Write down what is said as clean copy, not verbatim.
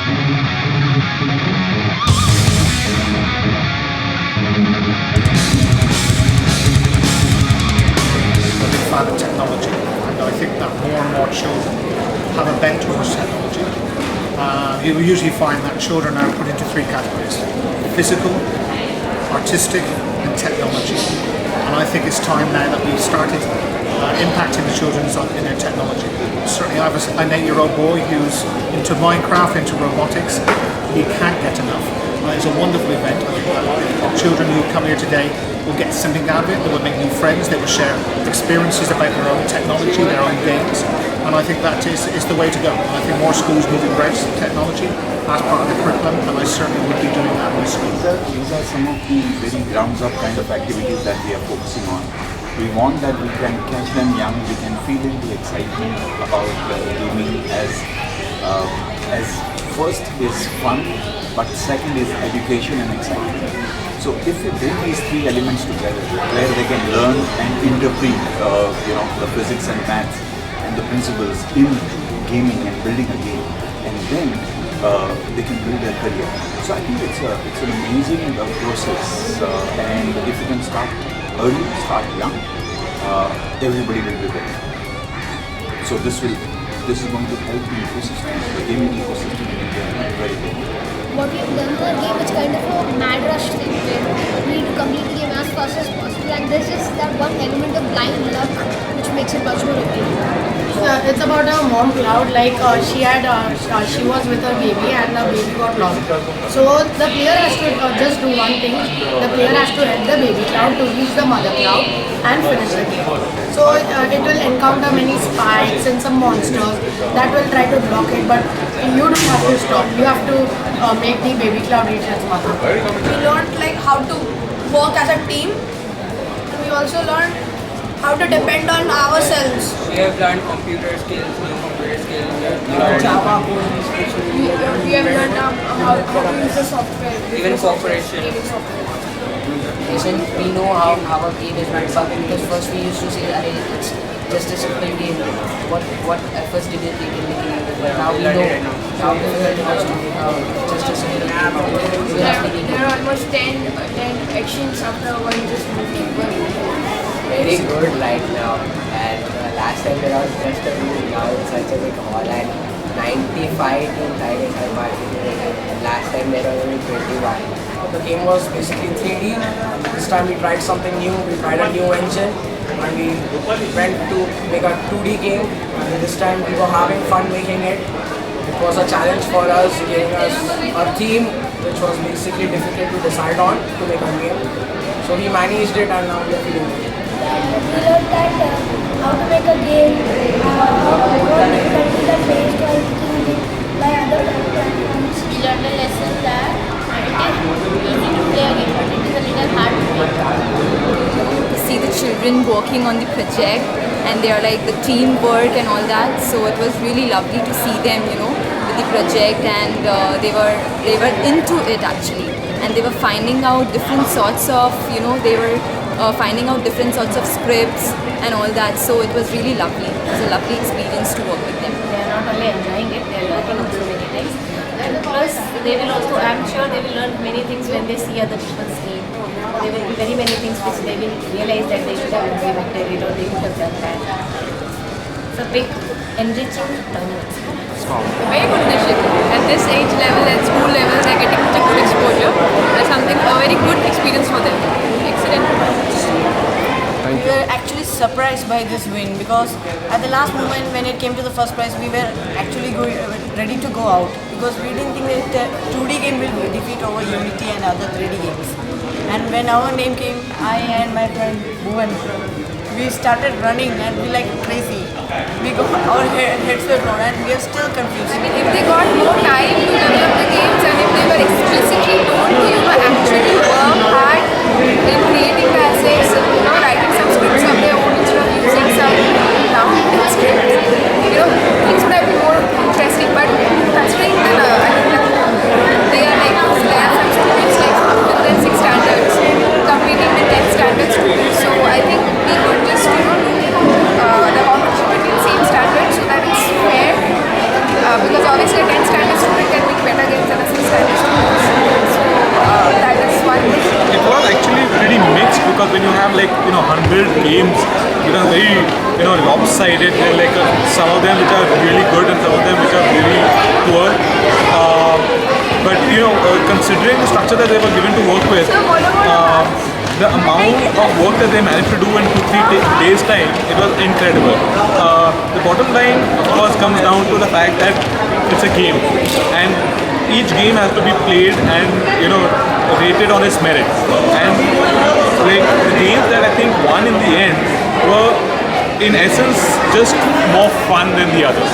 a big fan of technology, and I think that more and more children have a bent towards technology. You will usually find that children are put into three categories: physical, artistic, and technology. And I think it's time now that we started impacting the children in their technology. Certainly I have an 8-year-old boy who's into Minecraft, into robotics. He can't get enough. It's a wonderful event. I think that children who come here today will get something out of it. They will make new friends. They will share experiences about their own technology, their own games. And I think that is the way to go. And I think more schools need to embrace technology as part of the curriculum, and I certainly would be doing that in my school. These are some of the very grounds up kind of activities that we are focusing on. We want that we can catch them young, we can feel in the excitement about gaming as first is fun, but second is education and excitement. So if we bring these three elements together, where they can learn and interpret, the physics and maths and the principles in gaming and building a game, and then they can build their career. So I think it's an amazing process, and if you can start early, start young, everybody will be better. So this is going to help the ecosystem, the gaming ecosystem in India very big. What we have done for our game is kind of a mad rush thing where we need to complete the game as fast as possible, and there's just that one element of blind luck which makes it much more appealing. It's about a mom cloud. She was with her baby and the baby got lost. So the player has to just do one thing. The player has to hit the baby cloud to reach the mother cloud and finish the game. So it will encounter many spikes and some monsters that will try to block it, but you don't have to stop. You have to make the baby cloud reach its mother. We learned how to work as a team. We also learned how to depend on ourselves. We have learned computer skills, new computer skills. We have learned Java coding especially. We have learned how to use the software. Even cooperation. We know how our game is meant for, because first we used to say that it's just a simple game. What efforts did it take in the game? But now we know. Now we know just a simple game. There are almost 10 actions after one just moving. Very good right now, and last time there was just a room, now it's such a big hall, and 95 team riders have participated, and last time there were only 21. The game was basically 3D. This time we tried something new, we tried a new engine, and we went to make a 2D game, and this time we were having fun making it. It was a challenge for us, giving us a theme which was basically difficult to decide on to make a game. So we managed it, and now we are feeling good. We learned that how to make a game, what difficulties are faced while making it by other platforms. We learned a lesson that it is easy to play a game, but it is a little hard to make. To see the children working on the project, and they are like the teamwork and all that, so it was really lovely to see them, with the project, and they were into it actually, and they were finding out different sorts of, they were finding out different sorts of scripts and all that, so it was really lovely. It was a lovely experience to work with them. They are not only enjoying it, they are learning also many things. And plus, they will also, I'm sure they will learn many things when they see other people's game. There will be very many things which they will realize that they should have implemented it or they should have done that. It's a big, enriching learning experience. Very good initiative. At this age level, at school level, they're getting such a good exposure. That's a very good experience for them. Excellent. We were actually surprised by this win, because at the last moment when it came to the first prize, we were actually ready to go out, because we didn't think that 2D game will defeat over Unity and other 3D games. And when our name came, I and my friend Bhuvan, we started running and we like crazy. Our heads were blown and we are still confused. I mean, if they got more time to develop the games, and if they were explicitly told to actually work hard in creating the assets, writing some scripts of their own instead of using some downloaded scripts, things would have been more interesting. But considering that they have some students with their 6 standards competing with 10 standard students, so I think we could just do the competition between same standards so that it's fair, because obviously a 10 standard student can make better becomes very, lopsided. They're like some of them which are really good and some of them which are really poor. But considering the structure that they were given to work with, the amount of work that they managed to do in 2-3 days time, it was incredible. The bottom line, of course, comes down to the fact that it's a game, and each game has to be played and rated on its merit. And like the games that I think won in the end were in essence just more fun than the others.